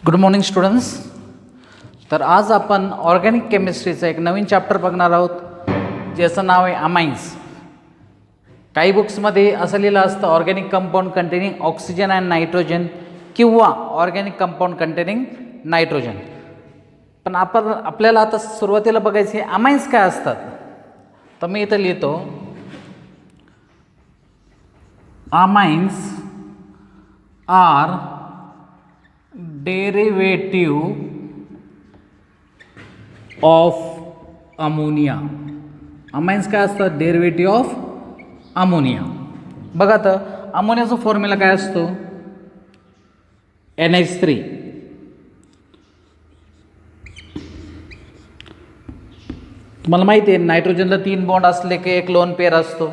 Good morning students. तर आज आपण ऑर्गॅनिक केमिस्ट्रीचं एक नवीन चॅप्टर बघणार आहोत ज्याचं नाव आहे अमाइन्स. काही बुक्समध्ये असं लिहिलं असतं organic compound containing oxygen and nitrogen किंवा ऑर्गॅनिक कंपाऊंड कंटेनिंग नायट्रोजन. पण आपल्याला आता सुरुवातीला बघायचे अमाइन्स काय असतात. तर मी इथं लिहितो amines are derivative of ammonia. Amines काय असतात? Derivative of ammonia. बघा तर अमोनियाचा फॉर्म्युला काय असतो? NH3. तुम्हाला माहिती आहे नायट्रोजनला 3 बॉन्ड असले की एक लोन पेअर असतो.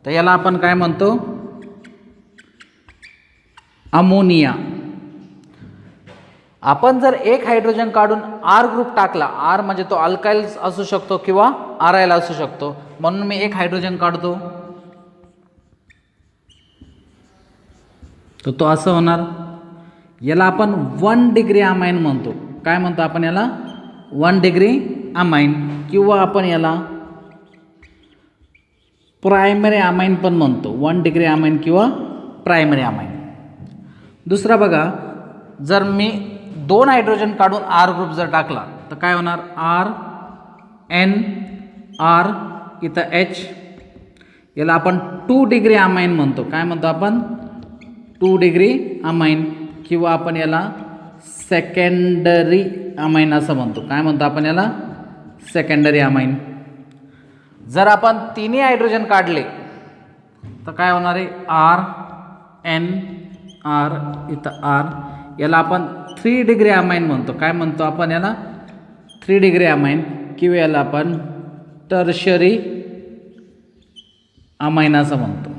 तर याला आपण काय म्हणतो? अमोनिया. आपण जर एक हायड्रोजन काढून R ग्रुप टाकला, R म्हणजे तो अल्काइल असू शकतो किंवा आरायल असू शकतो, म्हणून मी एक हायड्रोजन काढतो तर तो असं होणार. याला आपण 1 डिग्री अमाइन म्हणतो. काय म्हणतो आपण याला? 1 डिग्री अमाइन किंवा आपण याला प्रायमरी अमाइन पण म्हणतो. 1 डिग्री अमाइन किंवा प्रायमरी अमाइन. दुसरा बघा, जर मी 2 हायड्रोजन काढून R ग्रुप जर टाकला तर काय होणार? R N R इथं H. याला आपण 2 डिग्री अमाइन म्हणतो. काय म्हणतो आपण? 2 डिग्री अमाइन किंवा आपण याला सेकंडरी अमाइन असं म्हणतो. काय म्हणतो आपण याला? Secondary amine. जर आपण तिन्ही हायड्रोजन काढले तर काय होणार आहे? R N R इथं R. याला आपण 3 डिग्री अमाइन म्हणतो. काय म्हणतो आपण याला? 3 डिग्री अमाइन किंवा याला आपण टर्शरी अमाइन असं म्हणतो.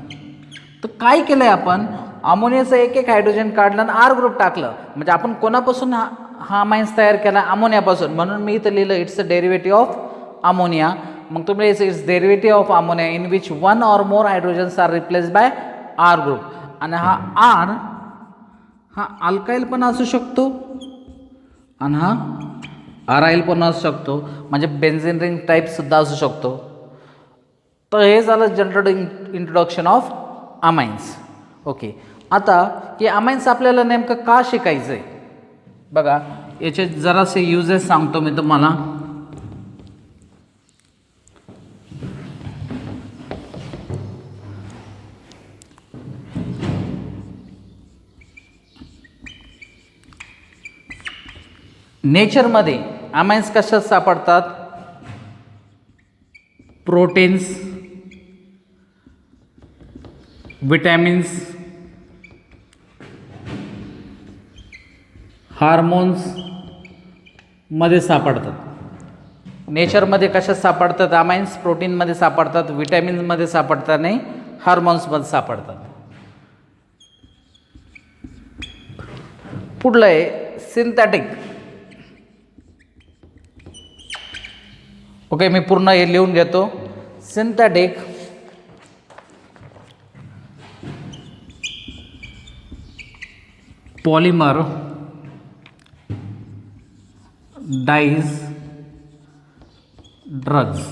तर काय केलं आहे आपण? अमोनियाचं एक हायड्रोजन काढलं आणि R ग्रुप टाकलं, म्हणजे आपण कोणापासून हा अमाइन्स तयार केला? अमोनियापासून. म्हणून मी इथं लिहिलं it's a derivative of ammonia. मग तुम्ही it's derivative of ammonia in which 1 or more hydrogens are replaced by R group. आणि हा R हा अल्काइल पण असू शकतो आणि हा आराइल पण असू शकतो, म्हणजे बेन्झीन रिंग टाईप सुद्धा असू शकतो. तर हे झालं general introduction of amines. Okay, आता हे अमाइन्स आपल्याला नेमकं का शिकायचं आहे? बघा, याचे जरासे युजेस सांगतो मी तुम्हाला. नेचरमध्ये अमाइन्स कशात सापडतात? प्रोटीन्स, विटॅमिन्स, हार्मोन्स मध्ये सापडतात. नेचरमध्ये कशात सापडतात अमाइन्स? प्रोटीनमध्ये सापडतात, विटॅमिन्समध्ये सापडतात आणि हार्मोन्समध्ये सापडतात. पुढलं आहे सिंथेटिक. ओके, मी पूर्ण हे लिहून घेतो. Synthetic polymer dies drugs.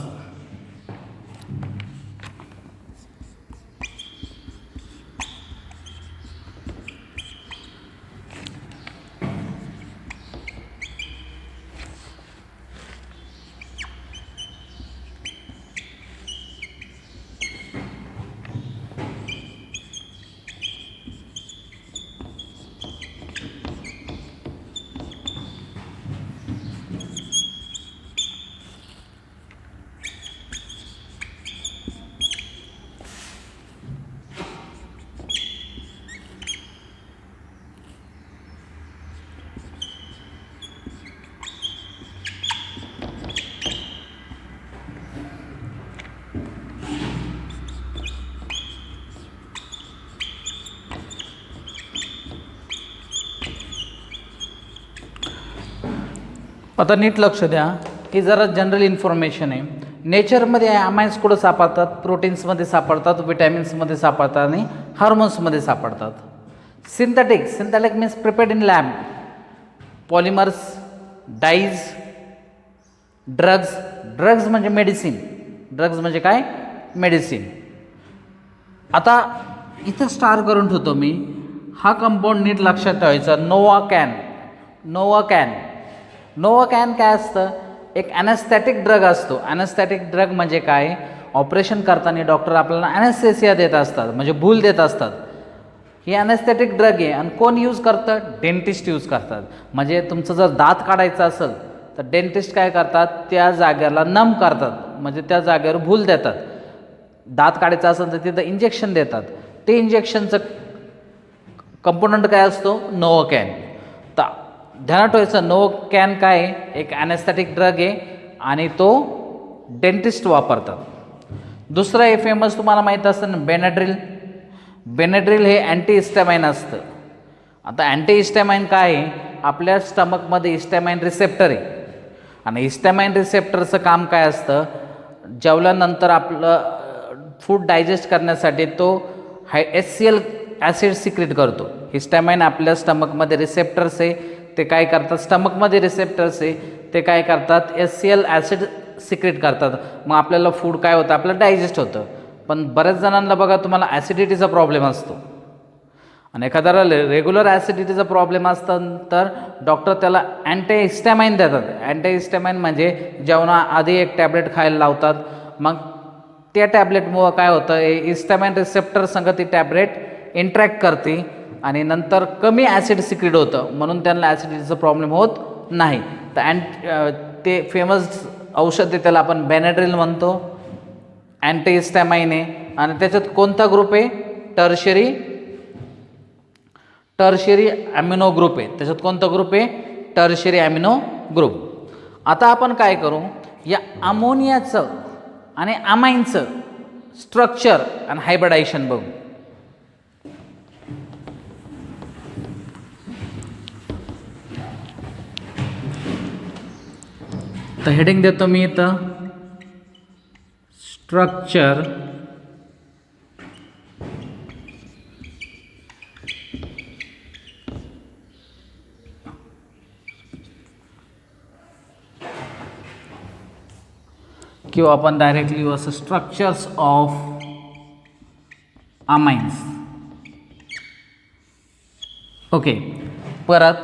आता नीट लक्ष द्या, ही जरा जनरल इन्फॉर्मेशन आहे. नेचरमध्ये अमाइन्स कुठं सापडतात? प्रोटीन्समध्ये सापडतात, विटॅमिन्समध्ये सापडतात आणि हार्मोन्समध्ये सापडतात. Synthetic means prepared in lab. Polymers, dies, drugs म्हणजे मेडिसिन. ड्रग्ज म्हणजे काय? मेडिसिन. आता इथं स्टार करून ठेवतो मी. हा कंपाऊंड नीट लक्षात ठेवायचा. नोवाकॅन काय असतं? एक ॲनेस्थेटिक ड्रग असतो. ॲनेस्थेटिक ड्रग म्हणजे काय? ऑपरेशन करताना डॉक्टर आपल्याला ॲनेस्थेसिया देत असतात, म्हणजे भूल देत असतात. ही ॲनेस्थेटिक ड्रग आहे. आणि कोण यूज करतं? डेंटिस्ट यूज करतात. म्हणजे तुमचं जर दात काढायचं असेल तर डेंटिस्ट काय करतात? त्या जागेला नम करतात, म्हणजे त्या जागेवर भूल देतात. दात काढायचं असेल तर तिथं इंजेक्शन देतात. ते इंजेक्शनचं कंपोनंट काय असतो? नोवोकॅन. तर ध्यानात ठेवायचं, नोवोकॅन काय आहे? एक ॲनेस्थेटिक ड्रग आहे आणि तो डेंटिस्ट वापरतात. दुसरं हे फेमस तुम्हाला माहीत असतं ना, बेनेड्रिल हे अँटीहिस्टॅमाइन असतं. आता अँटीहिस्टॅमाइन काय आहे? आपल्या स्टमकमध्ये हिस्टॅमाइन रिसेप्टर आहे. आणि हिस्टॅमाइन रिसेप्टरचं काम काय असतं? जेवल्यानंतर आपलं फूड डायजेस्ट करण्यासाठी तो HCl ॲसिड सिक्रेट करतो. हिस्टॅमाइन आपल्या स्टमकमध्ये रिसेप्टर्स आहे, ते काय करतात? स्टमकमध्ये रिसेप्टर्स आहे, ते काय करतात? HCl ॲसिड सिक्रेट करतात. मग आपल्याला फूड काय होतं? आपलं डायजेस्ट होतं. पण बऱ्याच जणांना बघा, तुम्हाला ॲसिडिटीचा प्रॉब्लेम असतो आणि एखाद्याला रेग्युलर ॲसिडिटीचा प्रॉब्लेम असता तर डॉक्टर त्याला अँटीहिस्टॅमाइन देतात. अँटीहिस्टॅमाइन म्हणजे जेवणाआधी एक टॅबलेट खायला लावतात. मग त्या टॅबलेटमुळं काय होतं? हिस्टॅमाइन रिसेप्टर संग ती टॅबलेट इंटरॅक्ट करते आणि नंतर कमी ॲसिड सिक्रेट होतं, म्हणून त्यांना ॲसिडिटीचा प्रॉब्लेम होत नाही. तर ते फेमस औषध आहे, त्याला आपण बेनेड्रिल म्हणतो. अँटीहिस्टॅमाइन आहे. आणि त्याच्यात कोणता ग्रुप आहे? टर्शियरी ॲमिनो ग्रुप आहे. त्याच्यात कोणता ग्रुप आहे? Tertiary amino group. आता आपण काय करू? या अमोनियाचं आणि अमाईनचं स्ट्रक्चर आणि हायब्रिडायझेशन बघू. तर हेडिंग देतो मी इथं, स्ट्रक्चर किंवा आपण डायरेक्टली असं स्ट्रक्चर्स ऑफ अमाइन्स. ओके. परत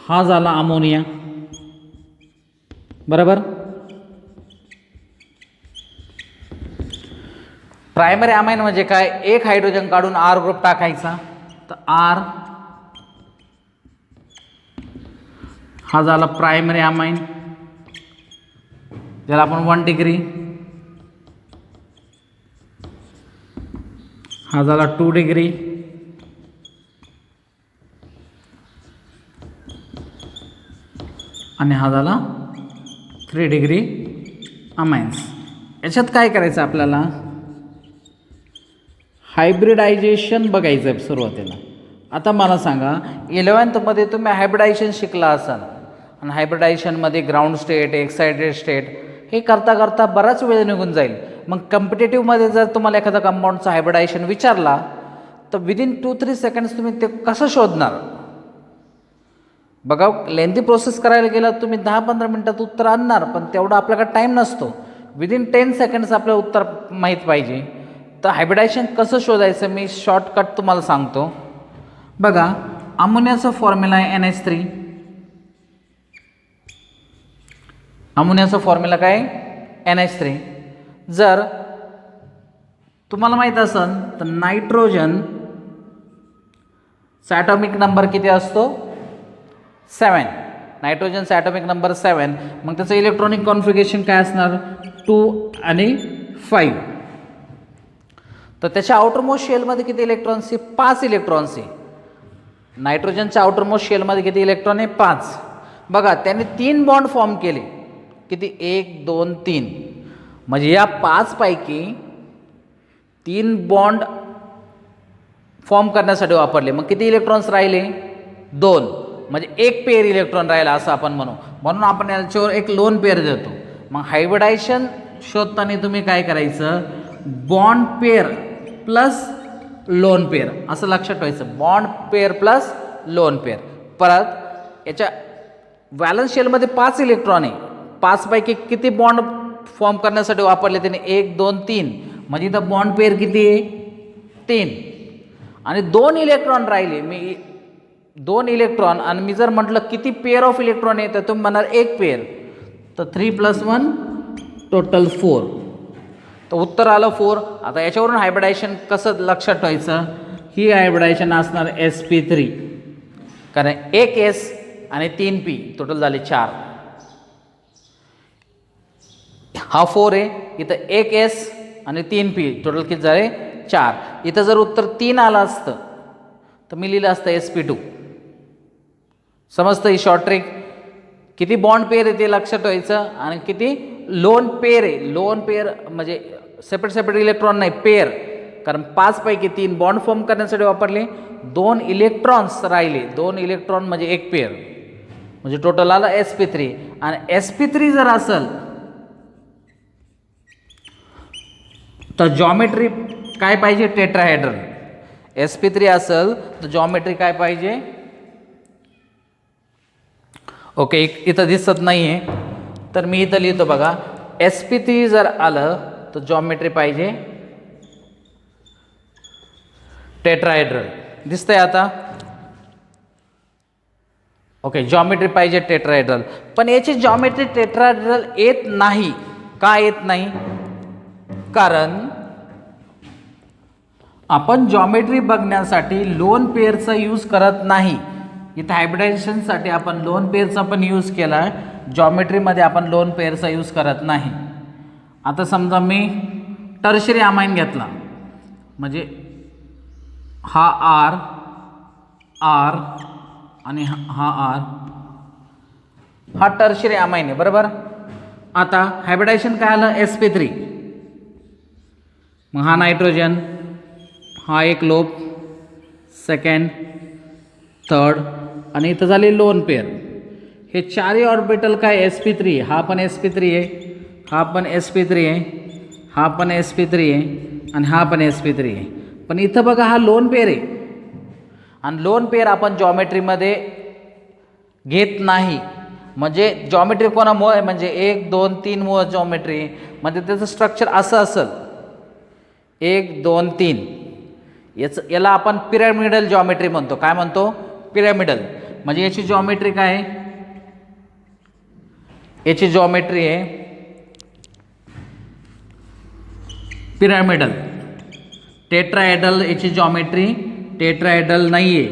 हा झाला अमोनिया, बरोबर. प्रायमरी अमाइन म्हणजे काय? एक हायड्रोजन काढून R ग्रुप टाकायचा. तर R हा झाला प्रायमरी अमाइन, ज्याला आपण 1 डिग्री. हा झाला 2 डिग्री. आणि हा झाला 3 डिग्री अमाइन्स. याच्यात काय करायचं आपल्याला? हायब्रिडायझेशन बघायचं आहे सुरुवातीला. आता मला सांगा, 11th तुम्ही हायब्रिडायझेशन शिकला असाल आणि हायब्रिडायझेशनमध्ये ग्राउंड स्टेट, एक्सायटेड स्टेट हे करता करता बराच वेळ निघून जाईल. मग कम्पिटेटिव्हमध्ये जर तुम्हाला एखादा कंपाऊंडचा हायब्रिडायझेशन विचारला तर विदिन 2-3 सेकंड्स तुम्ही ते कसं शोधणार? बघा, लेंथी प्रोसेस करायला गेला तुम्ही 10-15 मिनटात उत्तर आणणार, पण तेवढा आपल्याकडे टाईम नसतो. विदिन 10 सेकंड्स आपल्याला उत्तर माहीत पाहिजे. तर हायब्रिडायझेशन कसं शोधायचं मी शॉर्टकट तुम्हाला सांगतो. बघा, अमोनियाचा फॉर्म्युला आहे NH3. अमोनियाचा फॉर्म्युला काय? NH3. जर तुम्हाला माहीत असेल तर नायट्रोजन ॲटॉमिक नंबर किती असतो? 7. नायट्रोजनचा ॲटॉमिक नंबर 7. मग त्याचं इलेक्ट्रॉनिक कॉन्फिगरेशन काय असणार? 2 आणि 5. तर त्याच्या आउटरमोस्ट शेलमध्ये किती इलेक्ट्रॉन्स आहे? 5 इलेक्ट्रॉन्स आहे. नायट्रोजनच्या आउटरमोस्ट शेलमध्ये किती इलेक्ट्रॉन आहे? 5. बघा, त्याने 3 बॉन्ड फॉर्म केले. किती? 1, 2, 3. म्हणजे या 5 पैकी 3 बॉन्ड फॉर्म करण्यासाठी वापरले. मग किती इलेक्ट्रॉन्स राहिले? 2. म्हणजे 1 पेअर इलेक्ट्रॉन राहिला असं आपण म्हणून आपण याच्यावर एक लोन पेअर देतो. मग हायब्रिडायझेशन शोधताना तुम्ही काय करायचं? Bond pair plus lone pair असं लक्षात ठेवायचं. Bond pair plus lone pair. परत याच्या व्हॅलन्स शेलमध्ये 5 इलेक्ट्रॉन आहे, 5 पैकी किती बॉन्ड फॉर्म करण्यासाठी वापरले त्याने 1 2 3, म्हणजे इथं बॉन्ड पेअर किती आहे 3, आणि 2 इलेक्ट्रॉन राहिले. मी 2 इलेक्ट्रॉन, आणि मी जर म्हटलं किती पेअर ऑफ इलेक्ट्रॉन आहे तर तुम्ही म्हणाल 1 पेअर, तर 3 + 1 टोटल 4, तर उत्तर आलं 4. आता याच्यावरून हायब्रिडायझेशन कसं लक्षात ठेवायचं, ही हायब्रिडायझेशन असणार sp3, कारण 1 s आणि 3 p टोटल झाले 4. हा 4 आहे, इथं 1 s आणि 3 p टोटल किती झाले 4. इथं जर उत्तर 3 आलं असतं तर मी लिहिलं असतं sp2. समजतं ही शॉर्ट ट्रिक. किती बॉन्ड पेअर आहे ते लक्षात ठेवायचं, आणि किती लोन पेअर आहे. लोन पेअर म्हणजे सेपरेट इलेक्ट्रॉन नाही, पेअर, कारण 5 पैकी 3 बॉन्ड फॉर्म करण्यासाठी वापरले, 2 इलेक्ट्रॉन्स राहिले, 2 इलेक्ट्रॉन म्हणजे 1 पेअर, म्हणजे टोटल आलं sp3. आणि sp3 जर असेल तर जॉमेट्री काय पाहिजे, टेट्राहेड्रल. sp3 असेल तर जॉमेट्री काय पाहिजे, ओके इथं दिसत नाही आहे तर मी इथं लिहितो बघा, sp3 जर आलं तर जॉमेट्री पाहिजे टेट्राहेड्रल. दिसतंय आता, ओके जॉमेट्री पाहिजे टेट्राहेड्रल. पण याची जॉमेट्री टेट्राहेड्रल येत नाही. का येत नाही, कारण आपण जॉमेट्री बघण्यासाठी लोन पेअरचा यूज करत नाही. इथं हायब्रिडायझेशनसाठी आपण लोन पेअरचा पण यूज केला, जॉमेट्रीमध्ये आपण लोन पेअरचा यूज करत नाही. आता समजा मी टर्शरी अमाइन घेतला, म्हणजे हा R आणि हा R, हा टर्शरी अमाइन आहे बरोबर. आता हायब्रिडायझेशन काय आलं sp3, मग हा नायट्रोजन, हा एक लोप, सेकंड, थर्ड, आणि इथं झाले लोन पेअर. हे चारही ऑर्बिटल काय sp3, हा पण sp3 आहे, हा पण sp3 आहे, हा पण sp3 आहे, आणि हा पण sp3 आहे. पण इथं बघा हा लोन पेअर आहे, आणि लोन पेअर आपण जॉमेट्रीमध्ये घेत नाही. म्हणजे जॉमेट्री कोणामुळे आहे, म्हणजे 1 2 3 मुळे जॉमेट्री, म्हणजे त्याचं स्ट्रक्चर असं असेल 1 2 3. याला आपण पिरॅमिडल जॉमेट्री म्हणतो. काय म्हणतो, पिरॅमिडल. म्हणजे याची जॉमेट्री काय आहे, याची जॉमेट्री आहे पिरॅमिडल. टेट्राहेड्रल याची जॉमेट्री टेट्राहेड्रल नाही आहे.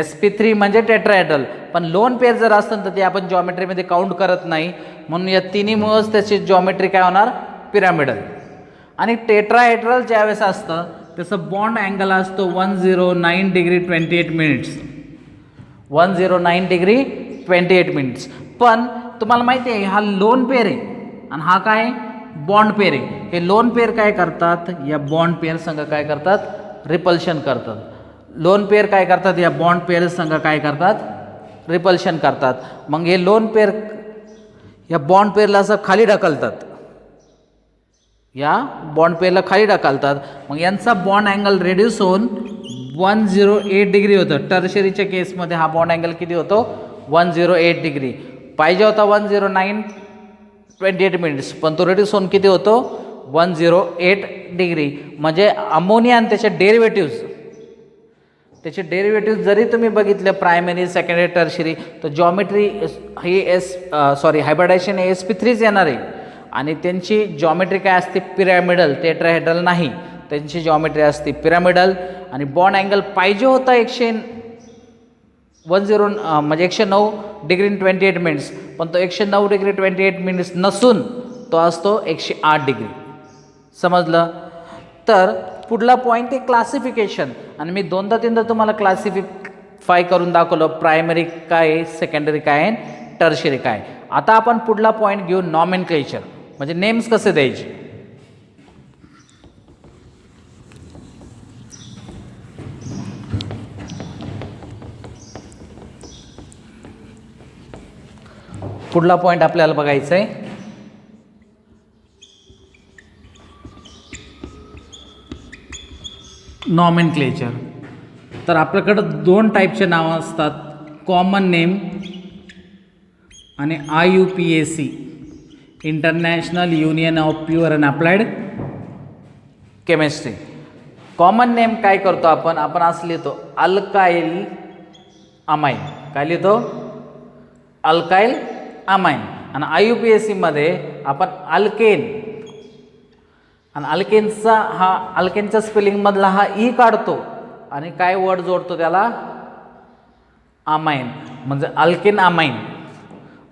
sp3 म्हणजे टेट्राहेड्रल, पण लोन पेअर जर असतं तर ते आपण जॉमेट्रीमध्ये काउंट करत नाही, म्हणून या तिन्हीमुळेच त्याची जॉमेट्री काय होणार, पिरॅमिडल. आणि टेट्राहेड्रल ज्यावेळेस असतं त्याचं बॉन्ड अँगल असतो 109 डिग्री 28 मिनिट्स, 109 डिग्री 28 मिनिट्स. पण तुम्हाला माहिती आहे हा लोन पेअर आहे आणि हा काय बॉन्ड पेअर आहे. हे लोन पेअर काय करतात, या बॉन्ड पेअर संघ काय करतात, रिपल्शन करतात. लोन पेअर काय करतात, या बॉन्ड पेअर संघ काय करतात, रिपल्शन करतात. मग हे लोन पेअर या बॉन्ड पेअरला असं खाली ढकलतात, या बॉन्ड पेअरला खाली ढकलतात. मग यांचा बॉन्ड अँगल रेड्यूस होऊन 108 डिग्री होतं. टर्शरीच्या केसमध्ये हा बॉन्ड अँगल किती होतो, 108 डिग्री. पाहिजे होता 109 28 मिनिट्स, पण तो रेड्यूस होऊन किती होतो, 108 डिग्री. म्हणजे अमोनिया आणि त्याचे डेरिव्हेटिव्ह जरी तुम्ही बघितलं प्रायमरी सेकंडरी टर्शरी, तर जॉमेट्री ही हायब्रिडायझेशन sp3च येणार आहे. आणि त्यांची जॉमेट्री काय असते, पिरॅमिडल, टेट्राहेड्रल नाही. त्यांची जॉमेट्री असते पिरॅमिडल. आणि बॉन्ड अँगल पाहिजे होता 109 डिग्री 28 मिनिट्स, पण तो 109 डिग्री 28 मिनिट्स नसून तो असतो 108 डिग्री. समजलं. तर पुढला पॉईंट आहे क्लासिफिकेशन, आणि मी 2दा-3दा तुम्हाला क्लासिफाय करून दाखवलं, प्रायमरी काय आहे, सेकंडरी काय आहे, टर्शरी काय. आता आपण पुढला पॉईंट घेऊ, नॉमेनक्लेचर, म्हणजे नेम्स कसे द्यायचे. पुढला पॉईंट आपल्याला बघायचा आहे नॉमेनक्लेचर. तर आपल्याकडं 2 टाईपचे नावं असतात, कॉमन नेम आणि IUPAC international union of pure and applied chemistry. Common name काय करतो आपण असं लिहितो अल्काइल अमाइन. काय लिहितो? Alkyl amine. आणि IUPAC मध्ये आपण अल्केन आणि अल्केनच्या स्पेलिंगमधला हा ई काढतो आणि काय वर्ड जोडतो त्याला? अमाइन. म्हणजे अल्केन अमाइन.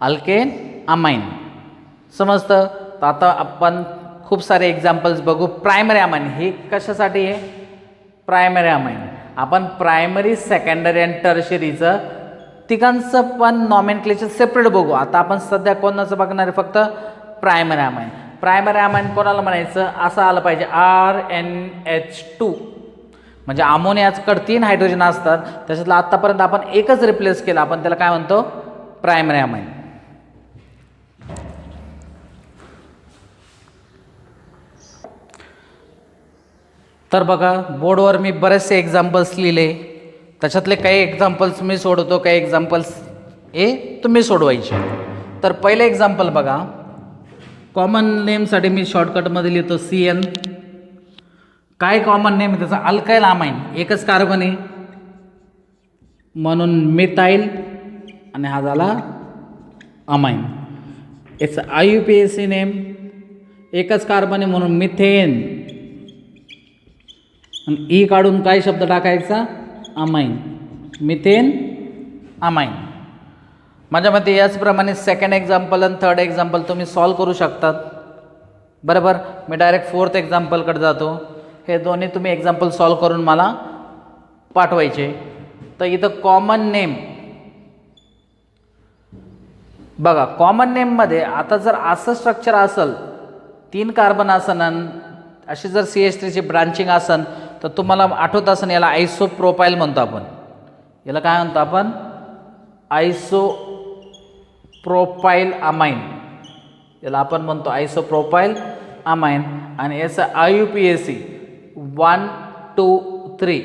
Alkane amine. समजतं? तर आता आपण खूप सारे एक्झाम्पल्स बघू. प्रायमरी अमाइन हे कशासाठी आहे? Primary amine. आपण प्रायमरी, सेकंडरी आणि टर्शरीचं तिघांचं पण नॉमेनक्लेचर सेपरेट बघू. आता आपण सध्या कोणाचं बघणार आहे? फक्त प्रायमरी अमाइन. प्रायमरी अमाइन कोणाला म्हणायचं? असं आलं पाहिजे RNH2. म्हणजे अमोनियाकडे 3 हायड्रोजन असतात, त्याच्यातलं आत्तापर्यंत आपण एकच रिप्लेस केलं, आपण त्याला काय म्हणतो? Primary amine. तर बघा बोर्डवर मी बरेचसे एक्झाम्पल्स लिहिले, त्याच्यातले काही एक्झाम्पल्स मी सोडवतो, काही एक्झाम्पल्स तुम्ही सोडवायचे. तर पहिले एक्झाम्पल बघा. कॉमन नेमसाठी मी शॉर्टकटमध्ये लिहितो CN. काय कॉमन नेम आहे त्याचा? Alkyl amine. एकच कार्बन आहे म्हणून मिथाइल आणि हा झाला अमाइन. याचं IUPAC नेम एकच कार्बन आहे म्हणून मिथेन आणि ई काढून काय शब्द टाकायचा? अमाइन. Methane amine. माझ्या मते याचप्रमाणे सेकंड एक्झाम्पल आणि थर्ड एक्झाम्पल तुम्ही सॉल्व करू शकतात. बरोबर. मी डायरेक्ट फोर्थ एक्झाम्पलकडे जातो. हे दोन्ही तुम्ही एक्झाम्पल सॉल्व करून मला पाठवायचे. तर इथं कॉमन नेम बघा. कॉमन नेममध्ये आता जर असं स्ट्रक्चर असेल, 3 कार्बन असन आणि अशी जर CH3ची ब्रांचिंग असन, तर तुम्हाला आठवत असेल याला आयसोप्रोपाईल म्हणतो आपण. याला काय म्हणतो आपण? आयसोप्रोपाईल अमाइन. याला आपण म्हणतो आयसोप्रोपाईल अमाइन. आणि याचं IUPAC 1, 2, 3.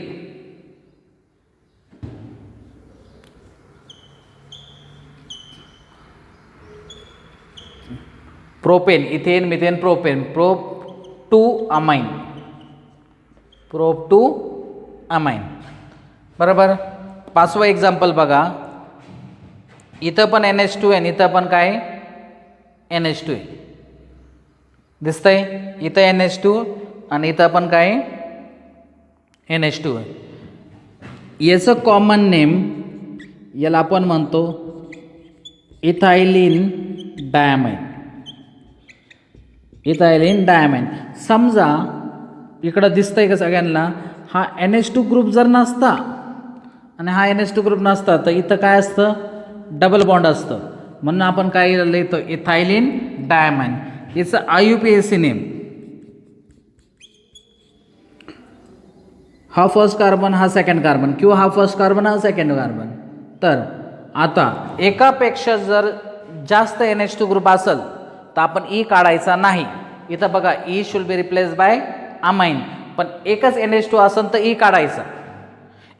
Propane, ethane, methane, propane. Prop2 amine. Prop2 amine. बरोबर. 5वं एक्झाम्पल बघा. इथं पण NH2 आहे, इथं पण काय? NH2 आहे. दिसतंय? इथं NH2 आणि इथं पण काय? NH2 आहे. याचं कॉमन नेम याला आपण म्हणतो इथायलिन डायमाइन. इथायलिन डायमाइन. समजा इकडं दिसतंय का सगळ्यांना? हा NH2 ग्रुप जर नसता आणि हा NH2 ग्रुप नसता तर इथं काय असतं? डबल बॉन्ड असतं. म्हणून आपण काय लिहितो? इथायलिन डायमाइन. याचं IUPAC नेम. हा फर्स्ट कार्बन, हा सेकंड कार्बन, किंवा हा फर्स्ट कार्बन, हा सेकंड कार्बन. तर आता एकापेक्षा जर जास्त NH2 ग्रुप असेल तर आपण ई काढायचा नाही. इथं बघा E should be replace by amine. पण एकच NH2 असेल तर ई काढायचा.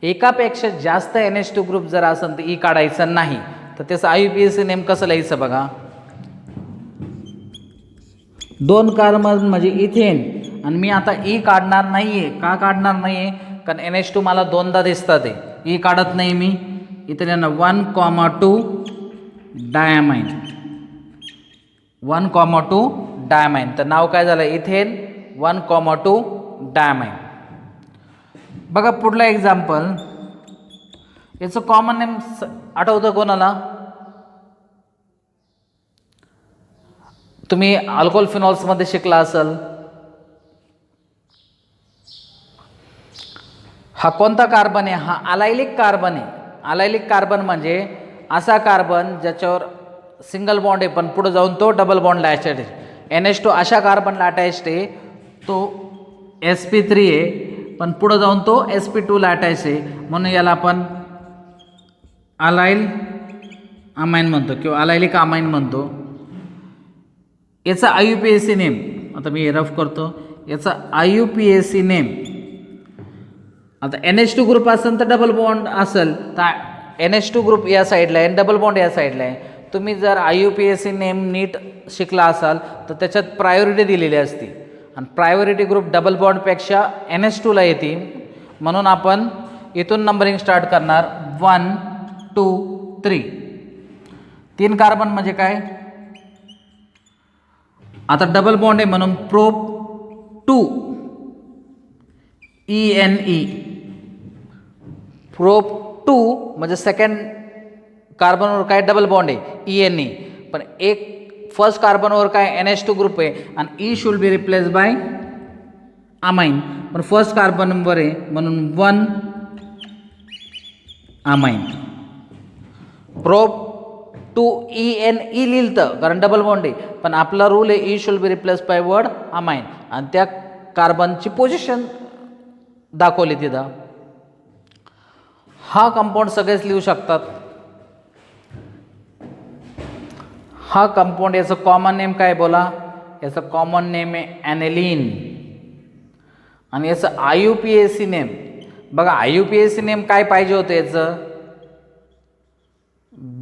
एकापेक्षा जास्त NH2 ग्रुप जर असेल तर ई काढायचं नाही. तर त्याचं IUPAC नेम कसं लिहायचं बघा. 2 कार्बन म्हणजे इथेन. आणि मी आता ई काढणार नाहीये. का काढणार नाहीये? कारण NH2 मला 2दा दिसतात. ई काढत नाही मी. इथं 1,2 डायमाइन. 1,2 डायमाइन. तर नाव काय झालं? Ethane 1,2 diamine. बघा पुढला एक्झाम्पल. याचं कॉमन नेम आठवतं कोणाला? तुम्ही अल्कोहोल फिनॉल्समध्ये शिकला असाल. हा कोणता कार्बन आहे? हा अलायलिक कार्बन आहे. अलायलिक कार्बन म्हणजे असा कार्बन ज्याच्यावर सिंगल बॉन्ड आहे पण पुढे जाऊन तो डबल बॉन्डला अटॅच आहे. NH2 अशा कार्बनला अटॅच आहे, तो sp3 आहे पण पुढे जाऊन तो sp2 ला अटॅच आहे. म्हणून याला आपण अलाइल अमाइन म्हणतो किंवा अलायलिक अमाइन म्हणतो. याचा IUPAC नेम आता मी रफ करतो. याचा IUPAC नेम आता NH2 ग्रुप असेल तर डबल बॉन्ड असेल तर NH2 ग्रुप या साईडला आहे, डबल बॉन्ड या साईडला आहे. तुम्ही जर IUPAC नेम नीट शिकला असाल तर त्याच्यात प्रायोरिटी दिलेली असते आणि प्रायोरिटी ग्रुप डबल बॉन्डपेक्षा NH2ला येते. म्हणून आपण इथून नंबरिंग स्टार्ट करणार 1 2 3. 3 कार्बन म्हणजे काय, आता डबल बॉन्ड आहे म्हणून प्रोप 2 ENE. प्रोप 2 म्हणजे सेकंड कार्बनवर काय डबल बॉन्ड आहे ENE, पण एक फर्स्ट कार्बनवर काय NH2 ग्रुप आहे आणि E should be replace by amine, पण फर्स्ट कार्बनवर आहे म्हणून 1 अमाइन. प्रोप 2 ENE लिहिलं कारण डबल बॉन्ड आहे, पण आपला रूल आहे E should be replace by word amine आणि त्या कार्बनची पोझिशन दाखवली तिथं. हा कंपाऊंड सगळेच लिहू शकतात. हा कंपाऊंड याचं कॉमन नेम काय बोला, याचं कॉमन नेम आहे ॲनेलिन आणि याचं IUPAC नेम बघा. IUPAC नेम काय पाहिजे होतं याचं,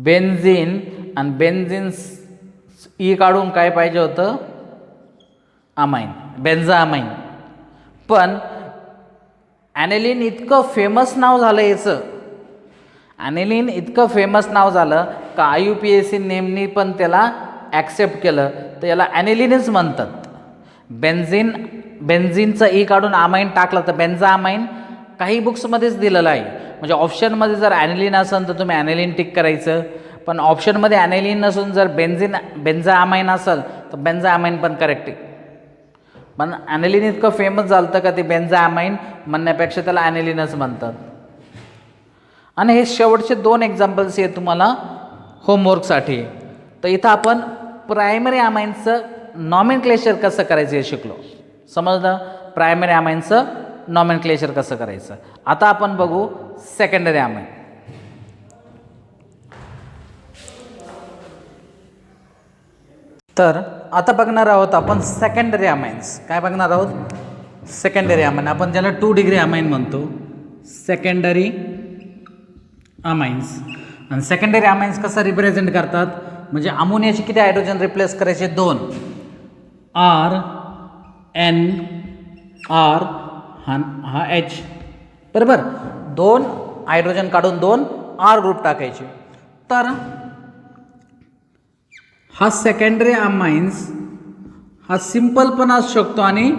बेन्झीन आणि बेन्झीन ई काढून काय पाहिजे होतं अमाइन, बेन्झाअमाइन. पण ॲनेलिन इतकं फेमस नाव झालं याचं, ॲनेलिन इतकं फेमस नाव झालं का IUPAC नेमनी पण त्याला ॲक्सेप्ट केलं, तर याला ॲनेलिनच म्हणतात. बेन्झीनचा ई काढून अमाइन टाकलं तर बेन्झाअमाइन. काही बुक्समध्येच दिलेलं आहे, म्हणजे ऑप्शनमध्ये जर ॲनेलिन असेल तर तुम्ही ॲनेलिन टिक करायचं, पण ऑप्शनमध्ये ॲनेलिन नसून जर बेन्झाअमाइन असेल तर बेन्झाअमाइन पण करेक्ट आहे. पण ॲनेलिन इतकं फेमस झालं का ते बेन्झाअमाइन म्हणण्यापेक्षा त्याला ॲनेलिनच म्हणतात. आणि हे शेवटचे 2 एक्झाम्पल्स आहेत तुम्हाला होमवर्कसाठी. तर इथं आपण प्रायमरी अमाइनचं नॉमेनक्लेचर कसं करायचं हे शिकलो. समजलं, प्रायमरी अमाइनचं नॉमेनक्लेचर कसं करायचं. आता आपण बघू सेकंडरी अमाइन. तर आता बघणार आहोत आपण सेकंडरी अमाइन्स. काय बघणार आहोत, सेकंडरी अमाइन. आपण ज्याला 2 डिग्री अमाइन म्हणतो, सेकंडरी अमाइन्स. आणि सेकंडरी अमाइन्स कसं रिप्रेझेंट करतात, म्हणजे अमोनियाचे किती हायड्रोजन रिप्लेस करायचे, 2. R N R हा H, बरोबर. 2 हायड्रोजन काढून 2 R ग्रुप टाकायचे. तर हा सेकंडरी अमाइन्स हा सिंपल पण असू शकतो आणि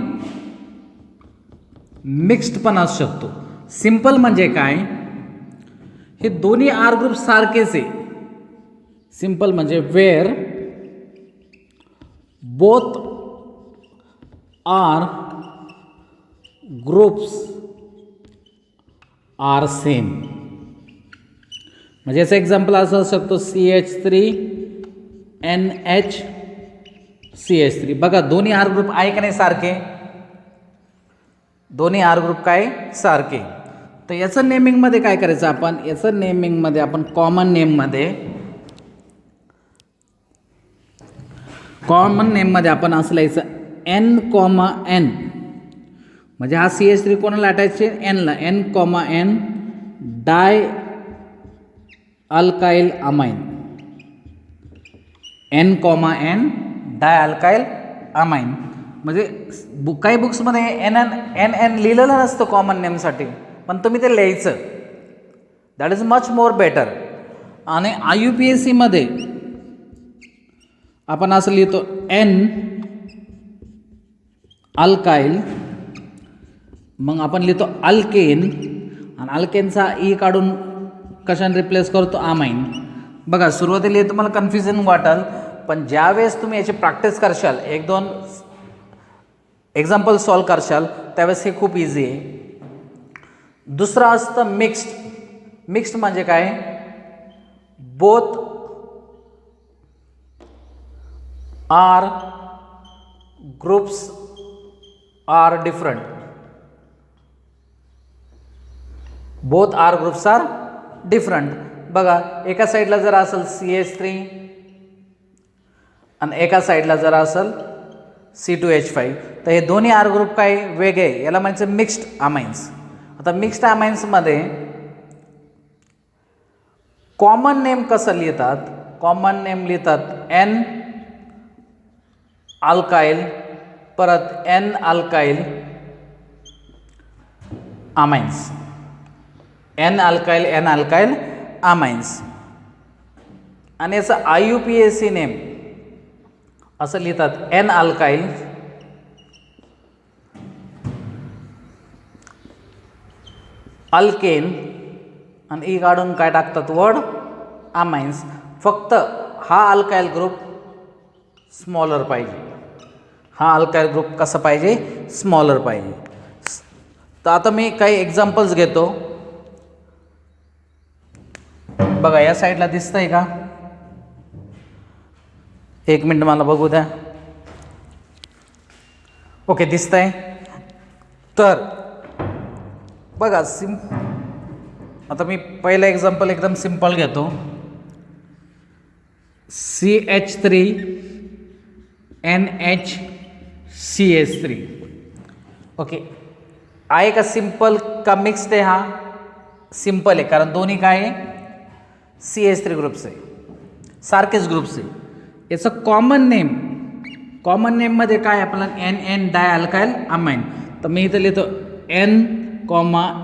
मिक्स्ड पण असू शकतो. सिंपल म्हणजे काय, हे दोन्ही R ग्रुप सारखेच आहे. सिंपल म्हणजे where both R groups are same. म्हणजे याचं एक्झाम्पल असं असू शकतो CH3 NH CH3. बघा दोन्ही R ग्रुप आहे का नाही सारखे, दोन्ही R ग्रुप काय सारखे. तर याचं नेमिंगमध्ये काय करायचं आपण, याचं नेमिंगमध्ये आपण कॉमन नेममध्ये आपण असं लिहायचं N, N. म्हणजे हा CH3 कोणाला अटॅच आहे, N ला. N, N डाय अल्काइल अमाइन. N, N डाय अल्काइल अमाइन. म्हणजे काही बुक्समध्ये NN लिहिलेलं नसतं कॉमन नेमसाठी, पण तुम्ही ते लिहायचं. That is much more better. आणि IUPAC मध्ये आपण असं लिहितो N अल्काइल, मग आपण लिहितो अल्केन, आणि अल्केनचा ई काढून कशाने रिप्लेस करतो, अमाइन. बघा सुरुवातीला तुम्हाला कन्फ्युजन वाटेल, पण ज्यावेळेस तुम्ही याची प्रॅक्टिस करशाल, 1-2 एक्झाम्पल सॉल्व करशाल, त्यावेळेस हे खूप इझी आहे. दुसरं असतं मिक्स्ड. मिक्स्ड म्हणजे काय, both R groups are different. Both R groups are different. बघा एका साईडला जर असेल CH3 आणि एका साईडला जर असेल C2H5, तर हे दोन्ही आर ग्रुप काय वेगळे, याला म्हणायचं मिक्स्ड अमाइन्स. आता मिक्स्ड अमाइन्समध्ये कॉमन नेम कसं लिहितात? कॉमन नेम लिहितात एन अल्काइल, परत N alkyl amines, N alkyl amines. आणि याचं IUPAC नेम असं लिहितात एन अल्काइल अल्केन, आणि ई काढून काय टाकतात वर्ड अमाइन्स. फक्त हा अल्काइल ग्रुप स्मॉलर पाहिजे. हा अल्काइल ग्रुप कसा पाहिजे? स्मॉलर पाहिजे. तर आता मी काही एक्झाम्पल्स घेतो. बघा या साईडला दिसतंय का? एक मिनिट मला बघू द्या. ओके दिसतंय. तर बघा आता मी पहिलं एक्झाम्पल एकदम सिंपल घेतो. CH3NHCH3. ओके, आहे का सिंपल का मिक्स्ड आहे? हा सिंपल आहे, कारण दोन्ही काय आहे? CH3 ग्रुप्स आहे, सारखेच ग्रुप्स आहे. याचं कॉमन नेममध्ये काय आपल्याला NN डाय अल्काइल अमाइन. तर मी इथं लिहितो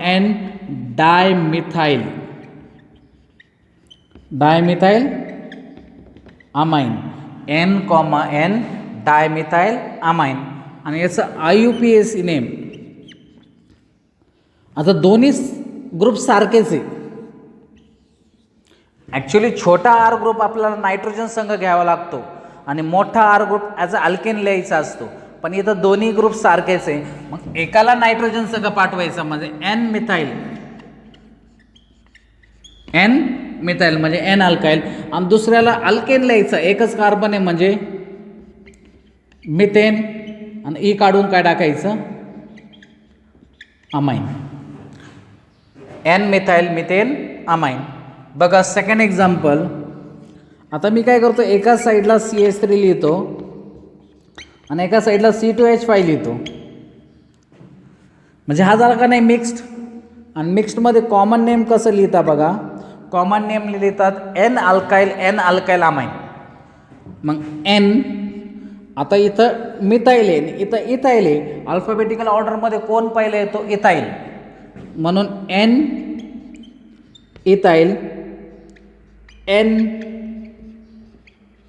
N, dimethyl amine, N, dimethyl amine. आणि याचं IUPAC नेम. आता दोन्ही ग्रुप सारखेच आहे. ॲक्च्युली छोटा R ग्रुप आपल्याला नायट्रोजन संघ घ्यावा लागतो आणि मोठा R group as a alkane लिहायचा असतो. पण इथं दोन्ही ग्रुप सारखेच आहे. मग एकाला नायट्रोजन संघ पाठवायचा म्हणजे N मिथाइल म्हणजे N अल्काइल, आणि दुसऱ्याला अल्केन लिहायचं. एकच कार्बन आहे म्हणजे मिथेन, आणि ई काढून काय टाकायचं? Amine. N methyl methane amine. बघा सेकंड एक्झाम्पल. आता मी काय करतो, एका साईडला CH3 लिहितो आणि एका साईडला C2H5 लिहितो. म्हणजे हा झाला का नाही मिक्स्ड. आणि मिक्स्डमध्ये कॉमन नेम कसं लिहिता बघा? कॉमन नेम लिहितात N अल्काइल अमाइन. मग N, आता इथं मिथाइल आहे, इथं इथाइल आहे. अल्फाबेटिकल ऑर्डरमध्ये कोण पहिलं येतो? इथाइल. म्हणून N इथाइल, N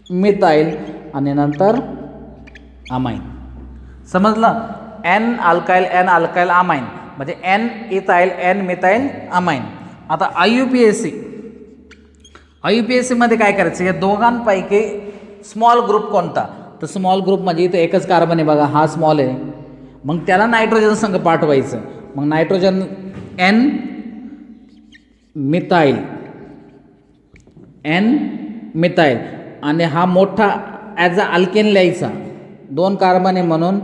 मिथाइल, आणि नंतर अमाइन. समजलं? N अल्काइल अमाइन म्हणजे N ethyl, N methyl amine. आता IUPAC मध्ये काय करायचं? या दोघांपैकी स्मॉल ग्रुप कोणता? तर स्मॉल ग्रुप म्हणजे इथं एकच कार्बन आहे बघा, हा स्मॉल आहे. मग त्याला नायट्रोजन संघ पाठवायचं. मग नायट्रोजन N मिथाइल, आणि हा मोठा ॲज अ अल्केन लिहायचा. 2 कार्बन आहे म्हणून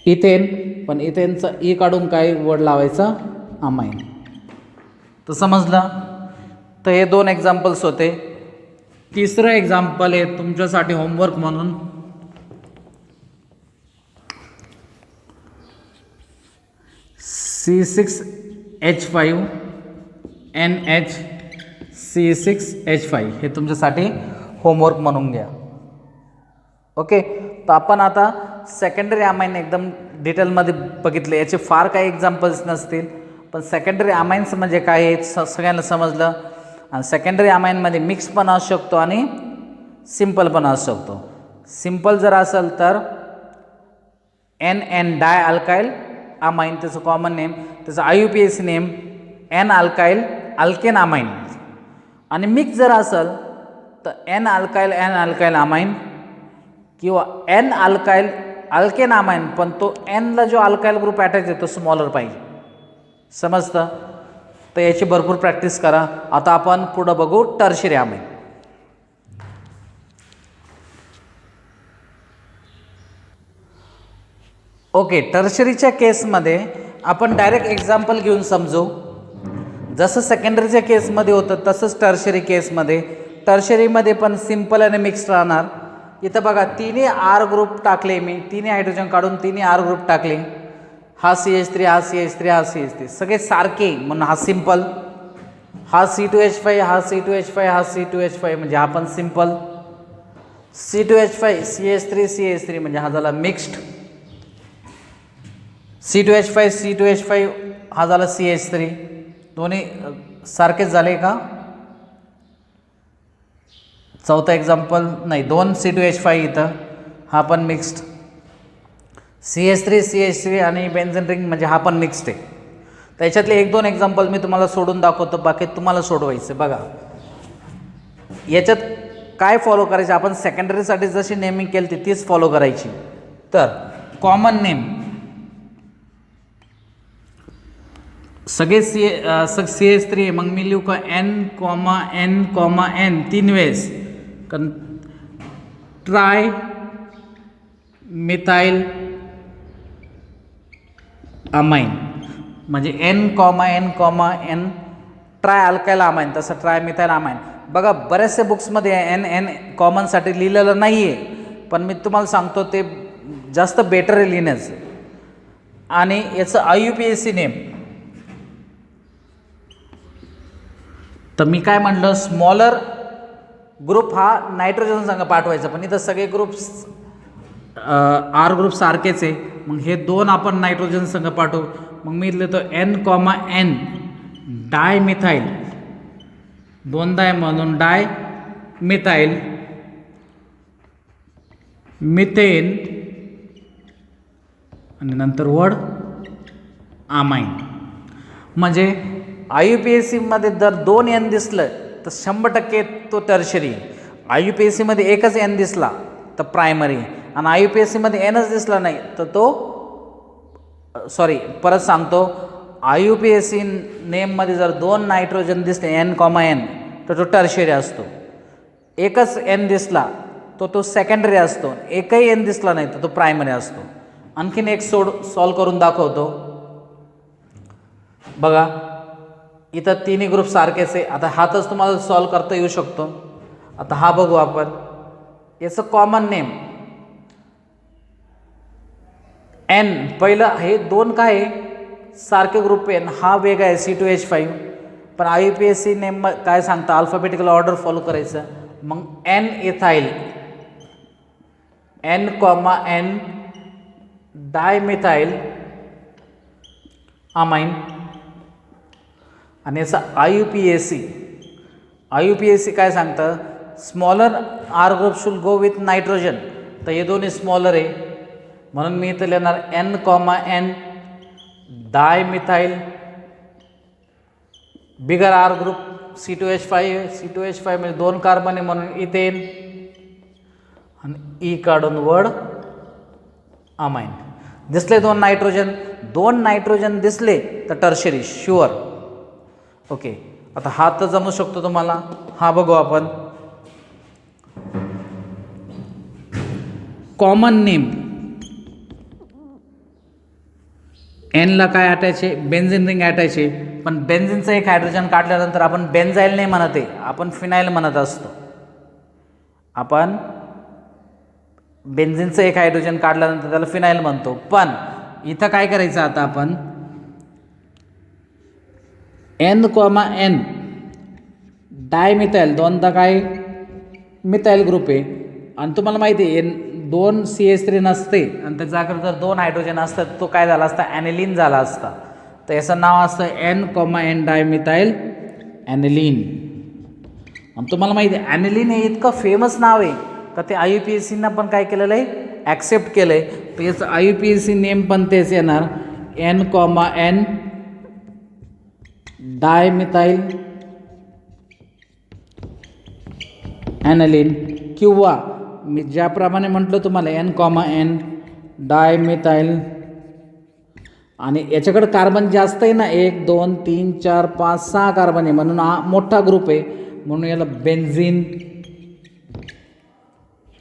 इथेन, पण इथेनचा ई काढून काय वर्ड लावायचा? अमाइन. तर समजलं? तर हे 2 एक्झाम्पल्स होते. तिसरं एक्झाम्पल आहे तुमच्यासाठी होमवर्क म्हणून. C6H5NHC6H5 हे तुमच्यासाठी होमवर्क म्हणून घ्या. ओके, तर आपण आता सेकंडरी अमाइन एकदम डिटेलमध्ये बघितले. याचे फार काही एक्झाम्पल्स नसतील, पण सेकंडरी अमाइन्स म्हणजे काय हे सगळ्यांना समजलं. आणि सेकंडरी अमाइनमध्ये मिक्स पण असू शकतो आणि सिंपल पण असू शकतो. सिंपल जर असेल तर NN डाय अल्काइल अमाइन त्याचं कॉमन नेम, त्याचं IUPAC name N alkane amine. आणि मिक्स जर असेल तर N अल्काइल अमाइन किंवा N अल्केन अमाइन, पण तो Nला जो अल्काइल ग्रुप अटॅच आहे तो स्मॉलर पाहिजे. समजतं? तर याची भरपूर प्रॅक्टिस करा. आता आपण पुढं बघू टर्शियरी अमाइन. ओके, टर्शरीच्या केसमध्ये आपण डायरेक्ट एक्झाम्पल घेऊन समजू. जसं सेकंडरीच्या केसमध्ये होतं तसंच टर्शरी केसमध्ये. टर्शरीमध्ये पण सिंपल आणि मिक्स्ड राहणार. इथं बघा तिन्ही R ग्रुप टाकले मी, तिन्ही हायड्रोजन काढून तिन्ही R ग्रुप टाकले. हा CH3, हा CH3, हा CH3 सगळे सारखे म्हणून हा सिंपल, हा C2H5, हा C2H5, हा C2H5 म्हणजे हा पण सिंपल, C2H5 CH3 CH3 म्हणजे हा झाला मिक्स्ड, C2H5 C2H5 हा झाला CH3, दोन्ही सारखेच झाले का? चौथा एक्झाम्पल नाही, 2 C2H5 इथं, हा पण मिक्स्ड, CH3 CH3 आणि बेन्झीन रिंग म्हणजे हा पण मिक्स्ड आहे. त्याच्यातले 1-2 एक्झाम्पल मी तुम्हाला सोडून दाखवतो, बाकी तुम्हाला सोडवायचं. बघा याच्यात काय फॉलो करायचं, आपण सेकंडरीसाठी जशी नेमिंग केली ती तीच फॉलो करायची. तर कॉमन नेम सगळे CH3 मग मी लिहू का N, 3 वेळेस, कारण ट्राय मिथाइल अमाइन म्हणजे N, ट्राय अल्काइल अमाइन, तसं ट्राय मिथाइल अमाइन. बघा बऱ्याचशा बुक्समध्ये N कॉमनसाठी लिहिलेलं नाही आहे, पण मी तुम्हाला सांगतो ते जास्त बेटर आहे लिहिण्याचं. आणि याचं IUPAC नेम, तर मी काय म्हटलं, स्मॉलर ग्रुप हा नायट्रोजन संग पाठवायचा, पण इथं सगळे ग्रुप्स R ग्रुप सारखेच आहे, मग हे 2 आपण नायट्रोजन संग पाठवू. मग मी लिहितो N, डाय मिथाइल, 2दा आहे म्हणून डाय मिथाइल मिथेन आणि नंतर वर्ड अमाइन. म्हणजे IUPAC मध्ये जर 2 N दिसलं तर 100% तो टर्शरी. IUPAC मध्ये एकच N दिसला तर प्रायमरी, आणि IUPAC मध्ये Nच दिसला नाही तर तो परत सांगतो, IUPAC नेममध्ये जर 2 नायट्रोजन दिसले N, तर तो टर्शरी असतो. एकच N दिसला तो सेकंडरी असतो, एकही N दिसला नाही तर तो प्रायमरी असतो. आणखीन एक सॉल्व करून दाखवतो. बघा इथं तिन्ही ग्रुप सारखेच आहे. आता हातच तुम्हाला सॉल्व करता येऊ शकतो. आता हा बघू आपण, याचं कॉमन नेम N, पहिलं हे 2 काय आहे, सारखे ग्रुप आहे, हा वेगळा आहे C2H5, पण IUPAC नेम काय सांगता, अल्फाबेटिकल ऑर्डर फॉलो करायचं. मग N ethyl, N, dimethyl amine, आणि याचा IUPAC काय सांगतं, smaller R group should go with nitrogen, तर हे दोन्ही स्मॉलर आहे म्हणून मी इथं लिहिणार N, डायमिथाइल, बिगर R ग्रुप C2H5 म्हणजे 2 कार्बन आहे म्हणून इथेन, आणि E काढून वर्ड अमाइन. दिसले 2 नायट्रोजन दिसले तर टर्शरी शुअर. ओके, आता हा तर जमू शकतो तुम्हाला. हा बघू आपण, कॉमन नेम Nला काय अटॅच आहे, बेन्झीन रिंग अटॅच आहे, पण बेन्झीनचं एक हायड्रोजन काढल्यानंतर आपण बेन्झाईल नाही म्हणत आहे, आपण फिनाईल म्हणत असतो. आपण बेन्झीनचं एक हायड्रोजन काढल्यानंतर त्याला फिनाईल म्हणतो. पण इथं काय करायचं, आता आपण N, डायमिथाइल, 2दा काय मिथाइल ग्रुप आहे, आणि तुम्हाला माहिती आहे 2 CH3 नसते आणि त्या जागेवर जर 2 हायड्रोजन असतात तो काय झाला असता, ॲनिलीन झाला असता. तर याचं नाव असतं N, डायमिथाइल ॲनिलीन. आणि तुम्हाला माहिती आहे ॲनिलीन हे इतकं फेमस नाव आहे का ते IUPACना पण काय केलेलं आहे, ॲक्सेप्ट केलं आहे. तर याचं IUPAC नेम पण तेच येणार, N, डायमिथाइल ॲनिलीन, किंवा मी ज्याप्रमाणे म्हटलं तुम्हाला N, डायमिथाइल, आणि याच्याकडे कार्बन जास्त आहे ना, 1, 2, 3, 4, 5, 6 कार्बन आहे म्हणून हा मोठा ग्रुप आहे, म्हणून याला बेन्झीन,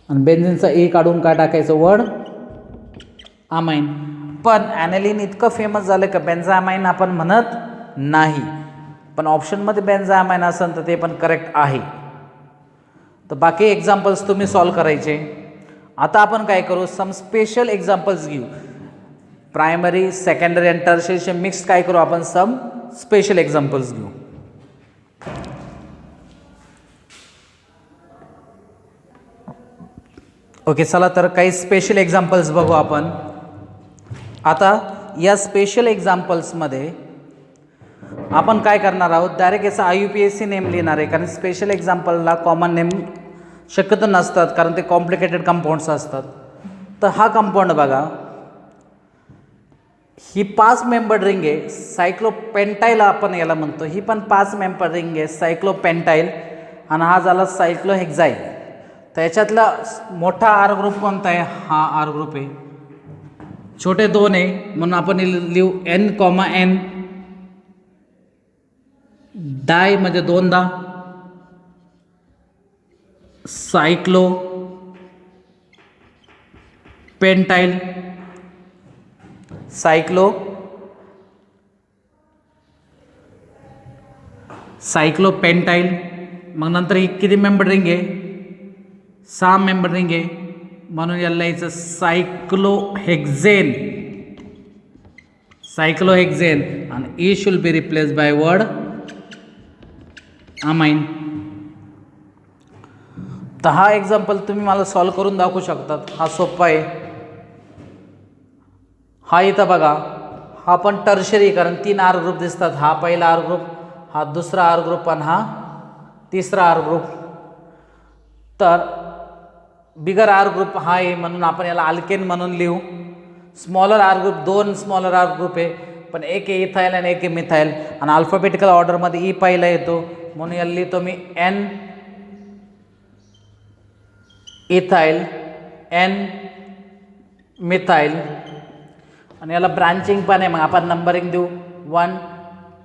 आणि बेन्झीनचा E काढून काय टाकायचं, वर्ड अमाइन. पण ॲनिलीन इतकं फेमस झालं का बेन्झामाइन आपण म्हणत नाही, पण ऑप्शनमध्ये बेन्झामाइन असेल तर ते पण करेक्ट आहे. तर बाकी एक्झाम्पल्स तुम्ही सॉल्व करायचे. आता आपण काय करू, सम स्पेशल एक्झाम्पल्स घेऊ. प्रायमरी सेकंडरी आणि टर्शियरीचे मिक्स काय करू आपण सम स्पेशल एक्झाम्पल्स घेऊ. ओके, चला तर काही स्पेशल एक्झाम्पल्स बघू आपण. आता या स्पेशल एक्झाम्पल्समध्ये आपण काय करणार आहोत, डायरेक्ट याचा IUPAC नेम लिहिणार आहे, कारण स्पेशल एक्झाम्पलला कॉमन नेम शक्यतो नसतात, कारण ते कॉम्प्लिकेटेड कंपाऊंड्स असतात. तर हा कंपाऊंड बघा, ही 5 मेंबर रिंग आहे, सायक्लोपेंटाईल आपण याला म्हणतो. ही पण 5 मेंबर रिंग आहे, सायक्लोपेंटाईल, आणि हा झाला सायक्लोहेक्झाईल. तर याच्यातला मोठा आर ग्रुप कोणता आहे, हा आर ग्रुप आहे. छोटे 2 आहे म्हणून आपण लिहू N, डाय म्हणजे 2दा, सायक्लो पेंटाईल, सायक्लोपेंटाईल. मग नंतर ही किती मेंबर रिंग आहे, 6 मेंबर रिंग आहे, म्हणून याला लिहायचं सायक्लोहेक्झेन. आणि E शुल be replace by word amine. तर हा एक्झाम्पल तुम्ही मला सॉल्व करून दाखवू शकतात. हा सोपा आहे. हा इथं बघा, हा पण टर्शरी, कारण 3 आर ग्रुप दिसतात. हा पहिला आर ग्रुप, हा दुसरा आर ग्रुप, आणि हा तिसरा आर ग्रुप. तर बिगर आर ग्रुप हा आहे म्हणून आपण याला अल्केन म्हणून लिहू. Smaller R group 2 smaller R group आहे, पण एक आहे इथाईल आणि एक आहे मिथाईल, आणि अल्फाबेटिकल ऑर्डरमध्ये ई पहिला येतो म्हणून याला लिहितो मी N इथाईल, N मिथाईल, आणि याला ब्रांचिंग पण आहे. मग आपण नंबरिंग देऊ 1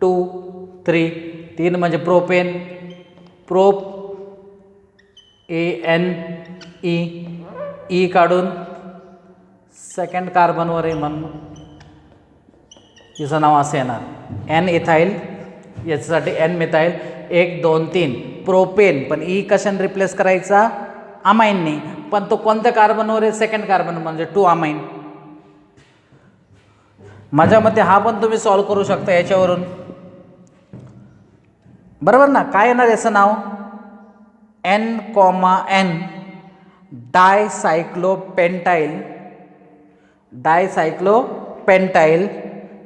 2 3. 3 म्हणजे प्रोपेन, प्रोप ANE, ई काढून सेकंड कार्बनवर आहे म्हणून तिचं नाव असं येणार N इथाईल, याच्यासाठी N मिथाईल. 1 2 3 प्रोपेन, पण ई कशाने रिप्लेस करायचा, अमाईनने. पण तो कोणत्या कार्बनवर आहे, सेकंड कार्बन, म्हणजे 2 अमाइन. माझ्या मते हा पण तुम्ही सॉल्व करू शकता याच्यावरून, बरोबर ना. काय येणार याचं नाव, N, डायसायक्लोपेंटाईल,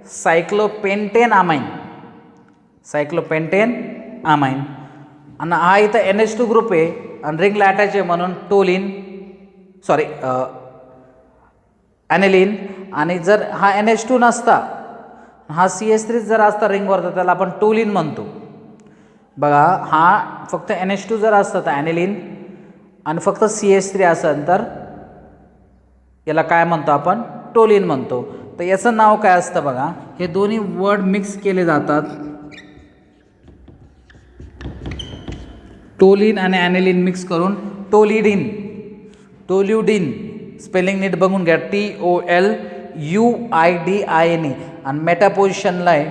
सायक्लोपेंटेन अमाइन. आणि हा इथं NH2 ग्रुप आहे आणि रिंगला अटॅच आहे म्हणून ॲनिलीन. आणि जर हा NH2 नसता, हा CH3 जर असता रिंगवर, तर त्याला आपण टोलिन म्हणतो. बघा, हा फक्त NH2 जर असतं तर ॲनिलीन, आणि फक्त CH3 असेल तर याला काय म्हणतो आपण, टोलिन म्हणतो. तर याचं नाव काय असतं बघा, हे दोन्ही वर्ड मिक्स केले जातात, टोलिन आणि ॲनिलीन मिक्स करून टोल्युडिन. स्पेलिंग नीट बघून घ्या, TOLUIDIN. आणि मेटा पोझिशनला आहे,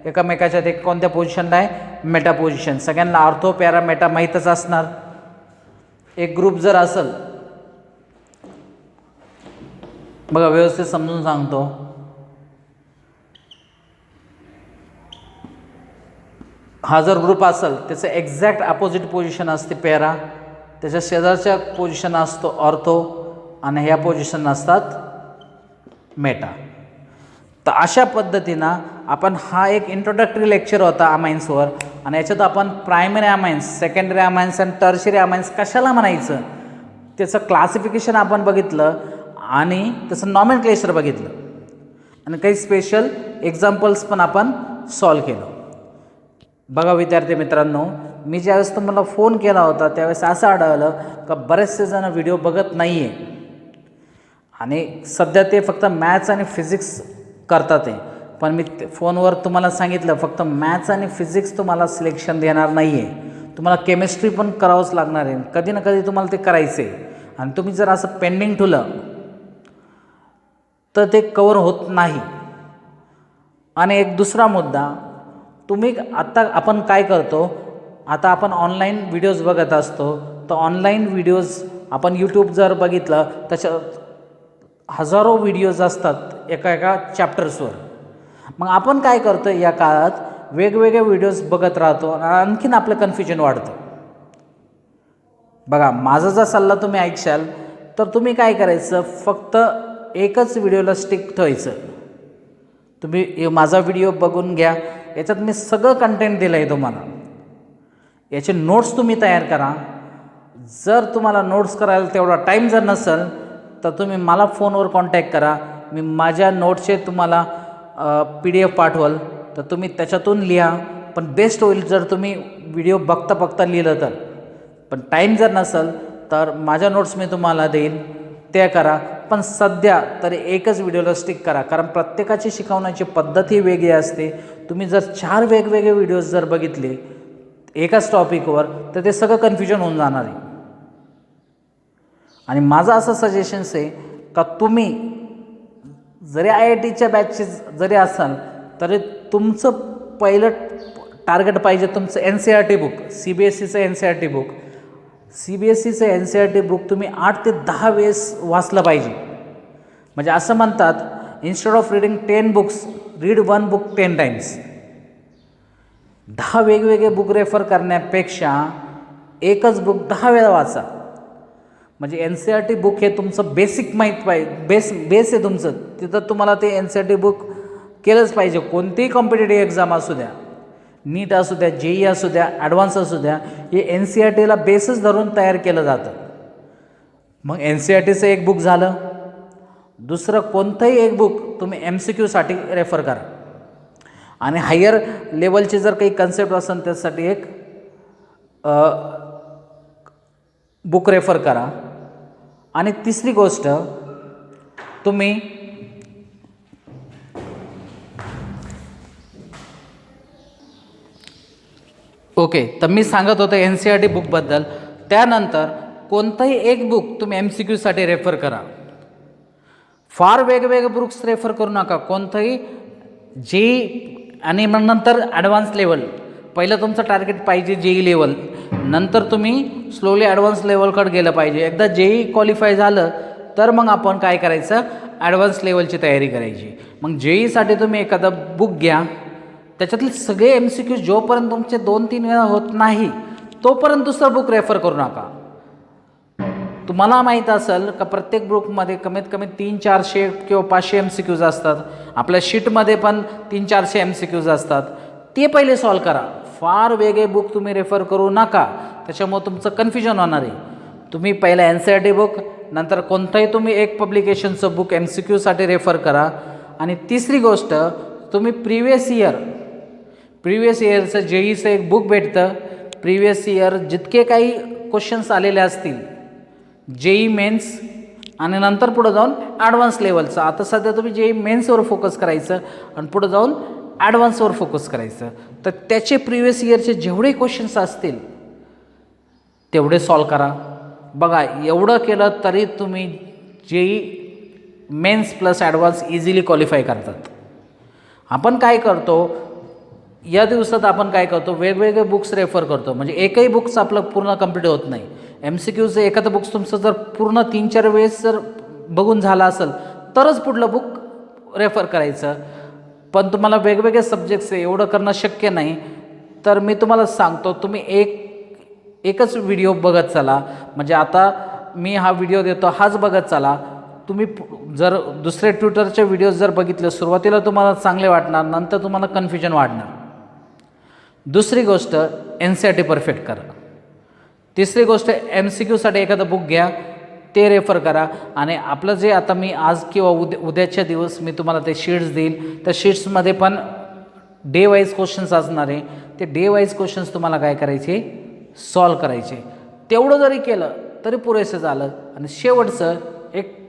एकामेकाच्या ते कोणत्या पोझिशनला आहे, मेटा पोझिशन. सगळ्यांना ऑर्थो पॅरा मेटा माहीतच असणार. एक ग्रुप जर असेल, बघा व्यवस्थित समजून सांगतो, हा जर ग्रुप असेल त्याचं एक्झॅक्ट अपोजिट पोझिशन असते पॅरा, त्याच्या शेजारच्या पोझिशन असतो ऑर्थो, आणि ह्या पोझिशन असतात मेटा. तर अशा पद्धतीनं आपण हा एक इंट्रोडक्टरी लेक्चर होता अमाइन्सवर, आणि याच्यात आपण प्रायमरी अमाइन्स, सेकंडरी अमाइन्स आणि टर्शरी अमाइन्स कशाला म्हणायचं त्याचं क्लासिफिकेशन आपण बघितलं, आणि त्याचं नॉमेनक्लेचर बघितलं, आणि काही स्पेशल एक्झाम्पल्स पण आपण सॉल्व केलं. बघा विद्यार्थी मित्रांनो, मी ज्यावेळेस तुम्हाला फोन केला होता त्यावेळेस असं आढळलं का बरेचसे जण व्हिडिओ बघत नाही आहे, आणि सध्या ते फक्त मॅथ्स आणि फिजिक्स करतात आहे. पण मी फोनवर तुम्हाला सांगितलं फक्त मॅथ्स आणि फिजिक्स तुम्हाला सिलेक्शन देणार नाही आहे, तुम्हाला केमिस्ट्री पण करावंच लागणार आहे. कधी ना कधी तुम्हाला ते करायचं आहे, आणि तुम्ही जर असं पेंडिंग ठेवलं तर ते कवर होत नाही. आणि एक दुसरा मुद्दा, तुम्ही आत्ता आपण काय करतो, आता आपण ऑनलाईन व्हिडिओज बघत असतो, तर ऑनलाईन व्हिडिओज आपण यूट्यूब जर बघितलं, त्याच्या हजारो व्हिडिओज असतात एका एका चॅप्टर्सवर. मग आपण काय करतो या काळात वेगवेगळे व्हिडिओज बघत राहतो आणि आणखीन आपलं कन्फ्युजन वाढतं. बघा, माझा जर सल्ला तुम्ही ऐकशाल तर तुम्ही काय करायचं, फक्त एकच व्हिडिओला स्टिक ठेवायचं. तुम्ही माझा व्हिडिओ बघून घ्या, याच्यात मी सगळं कंटेंट दिलं आहे तुम्हाला. याचे नोट्स तुम्ही तयार करा. जर तुम्हाला नोट्स करायला तेवढा टाईम जर नसेल तर तुम्ही मला फोनवर कॉन्टॅक्ट करा. मी माझ्या नोट्सचे तुम्हाला PDF पाठवल, तर तुम्ही त्याच्यातून लिहा. पण बेस्ट होईल जर तुम्ही व्हिडिओ बघता बघता लिहिलं तर. पण टाईम जर नसेल तर माझ्या नोट्स मी तुम्हाला देईन, ते करा. पण सध्या तरी एकच व्हिडिओला स्टिक करा, कारण प्रत्येकाची शिकवण्याची पद्धत ही वेगळी असते. तुम्ही जर 4 वेगवेगळे व्हिडिओज जर बघितले एकाच टॉपिकवर तर ते सगळं कन्फ्युजन होऊन जाणार आहे. आणि माझं असं सजेशन्स आहे का तुम्ही जरी IITच्या बॅचचे जरी असाल तरी तुमचं पहिलं टार्गेट पाहिजे तुमचं NCERT बुक, CBSEचं NCERT बुक. CBSEचं NCERT बुक तुम्ही 8 ते 10 वेळेस वाचलं पाहिजे. म्हणजे असं म्हणतात, instead of reading 10 books, read 1 book 10 times. 10 वेगवेगळे बुक रेफर करण्यापेक्षा एकच बुक 10 वेळा वाचा. म्हणजे NCERT बुक हे तुमचं बेसिक माहीत पाहिजे, बेस आहे तुमचं. तिथं तुम्हाला ते NCERT बुक केलंच पाहिजे. कोणतीही कॉम्पिटेटिव्ह एक्झाम असू द्या, नीट असू द्या, JEE असू द्या, ॲडव्हान्स असू द्या, हे NCERTला बेसच धरून तयार केलं जातं. मग NCERTचं एक बुक झालं. दुसरं कोणतंही एक बुक तुम्ही MCQसाठी रेफर करा. आणि हायर लेवलचे जर काही कन्सेप्ट असेल त्यासाठी एक बुक रेफर करा. आणि तिसरी गोष्ट, तुम्ही ओके, तर मी सांगत होतो NCERT बुकबद्दल. त्यानंतर कोणतंही एक बुक तुम्ही MCQसाठी रेफर करा. फार वेगवेगळे बुक्स रेफर करू नका. कोणतंही JEE आणि मग नंतर ॲडव्हान्स लेवल. पहिलं तुमचं टार्गेट पाहिजे JEE लेवल, नंतर तुम्ही स्लोली ॲडव्हान्स लेवलकडे गेलं पाहिजे. एकदा JEE क्वालिफाय झालं तर मग आपण काय करायचं, ॲडव्हान्स लेवलची तयारी करायची. मग JEEसाठी तुम्ही एखादं बुक घ्या, त्याच्यातले सगळे MCQ जोपर्यंत तुमचे 2-3 वेळा होत नाही तोपर्यंत दुसरं बुक रेफर करू नका. तुम्हाला माहीत असेल का प्रत्येक बुकमध्ये कमीत कमी 300-400 किंवा 500 MCQज असतात. आपल्या शीटमध्ये पण 300-400 MCQज असतात. ते पहिले सॉल्व करा. फार वेगळे बुक तुम्ही रेफर करू नका, त्याच्यामुळे तुमचं कन्फ्युजन होणार आहे. तुम्ही पहिलं NCERT बुक, नंतर कोणतंही तुम्ही एक पब्लिकेशनचं बुक MCQसाठी रेफर करा. आणि तिसरी गोष्ट, तुम्ही प्रिव्हियस इयरचं JEEचं एक बुक भेटतं. प्रिव्हियस इयर जितके काही क्वेश्चन्स आलेले असतील JEE मेन्स आणि नंतर पुढं जाऊन ॲडव्हान्स लेवलचं. आता सध्या तुम्ही JEE मेन्सवर फोकस करायचं आणि पुढं जाऊन ॲडव्हान्सवर फोकस करायचं. तर त्याचे प्रिव्हियस इयरचे जेवढे क्वेश्चन्स असतील तेवढे सॉल्व करा. बघा, एवढं केलं तरी तुम्ही JEE mains plus advanced easily qualify करतात. आपण काय करतो या दिवसात, आपण काय करतो, वेगवेगळे बुक्स रेफर करतो. म्हणजे एकही बुक्स आपलं पूर्ण कंप्लीट होत नाही. MCQचं एखादं बुक्स तुमचं जर पूर्ण 3-4 वेळेस जर बघून झालं असेल तरच पुढलं बुक रेफर करायचं. पण तुम्हाला वेगवेगळे सब्जेक्ट्स आहे, एवढं करणं शक्य नाही. तर मी तुम्हाला सांगतो, तुम्ही एकच व्हिडिओ बघत चला. म्हणजे आता मी हा व्हिडिओ देतो, हाच बघत चला. तुम्ही जर दुसरे ट्विटरचे व्हिडिओज जर बघितले, सुरुवातीला तुम्हाला चांगले वाटणार, नंतर तुम्हाला कन्फ्युजन वाढणार. दुसरी गोष्ट, NCERT परफेक्ट करा. तिसरी गोष्ट, MCQसाठी एखादं बुक घ्या, ते रेफर करा. आणि आपलं जे आता मी आज किंवा उद्याच्या दिवस मी तुम्हाला ते शीट्स देईल, त्या शीट्समध्ये पण डे वाईज क्वेश्चन्स असणार आहे. ते डे वाईज क्वेश्चन्स तुम्हाला काय करायचे, सॉल्व करायचे. तेवढं जरी केलं तरी पुरेसं झालं. आणि शेवटचं, एक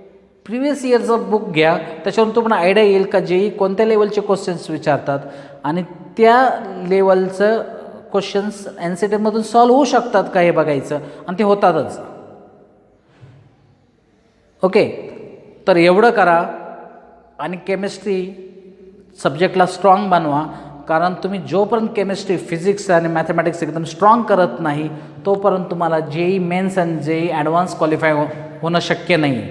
प्रिव्हियस इयरचं बुक घ्या, त्याच्यावरून तुम्हाला आयडिया येईल का JEE कोणत्या लेवलचे क्वेश्चन्स विचारतात आणि त्या लेवलचं क्वेश्चन्स NCERTमधून सॉल्व होऊ शकतात का हे बघायचं. आणि ते होतातच. ओके, तर एवढं करा. आणि केमिस्ट्री सब्जेक्टला स्ट्रॉंग बनवा. कारण तुम्ही जोपर्यंत केमिस्ट्री, फिजिक्स आणि मॅथमॅटिक्स एकदम स्ट्रॉंग करत नाही तोपर्यंत तुम्हाला JEE मेन्स आणि JEE ॲडव्हान्स क्वालिफाय होणं शक्य नाही.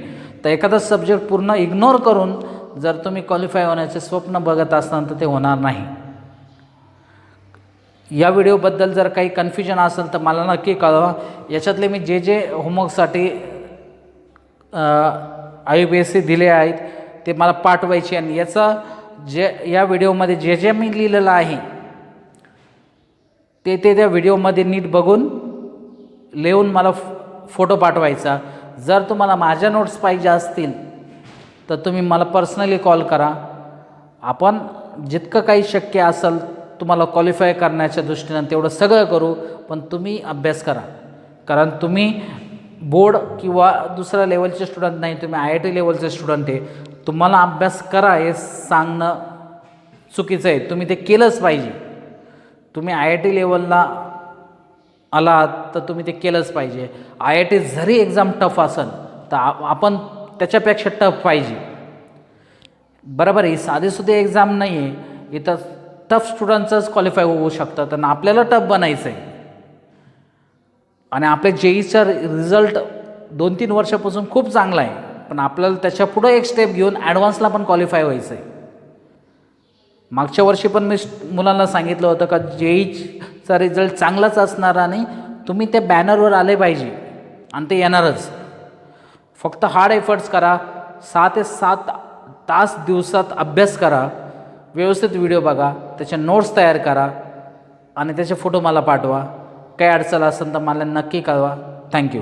तर एखादा सब्जेक्ट पूर्ण इग्नोर करून जर तुम्ही क्वालिफाय होण्याचे स्वप्न बघत असताल तर ते होणार नाही. या व्हिडिओबद्दल जर काही कन्फ्युजन असेल तर मला नक्की कळवा. याच्यातले मी जे होमवर्कसाठी IUPSC दिले आहेत ते मला पाठवायचे आणि याचा या व्हिडिओमध्ये जे मी लिहिलेलं आहे ते त्या व्हिडिओमध्ये नीट बघून लिहून मला फोटो पाठवायचा. जर तुम्हाला माझ्या नोट्स पाहिजे असतील तर तुम्ही मला पर्सनली कॉल करा. आपण जितकं काही शक्य असेल तुम्हाला क्वालिफाय करण्याच्या दृष्टीनं तेवढं सगळं करू, पण तुम्ही अभ्यास करा. कारण तुम्ही बोर्ड किंवा दुसऱ्या लेवलचे स्टुडंट नाही, तुम्ही IIT लेवलचे स्टुडंट आहे. तुम्हाला अभ्यास करा हे सांगणं चुकीचं आहे. तुम्ही ते केलंच पाहिजे. तुम्ही IIT लेवलला आलात तर तुम्ही ते केलंच पाहिजे. IIT जरी एक्झाम टफ असेल तर आपण त्याच्यापेक्षा टफ पाहिजे. बरोबर आहे, ही साधीसुद्धी एक्झाम नाही आहे. इथं टफ स्टुडंटचंच क्वालिफाय होऊ शकतं आणि आपल्याला टफ बनायचं आहे. आणि आपल्या JEEचा रिझल्ट 2-3 वर्षापासून खूप चांगला आहे, पण आपल्याला त्याच्या पुढं एक स्टेप घेऊन ॲडव्हान्सला पण क्वालिफाय व्हायचं आहे. मागच्या वर्षी पण मी मुलांना सांगितलं होतं का JEEचा रिझल्ट चांगलाच असणार आणि तुम्ही त्या बॅनरवर आले पाहिजे आणि ते येणारच. फक्त हार्ड एफर्ट्स करा. 6 ते 7 तास दिवसात अभ्यास करा. व्यवस्थित व्हिडिओ बघा, त्याचे नोट्स तयार करा आणि त्याचे फोटो मला पाठवा. काही अडचण असेल तर मला नक्की कळवा. थँक्यू.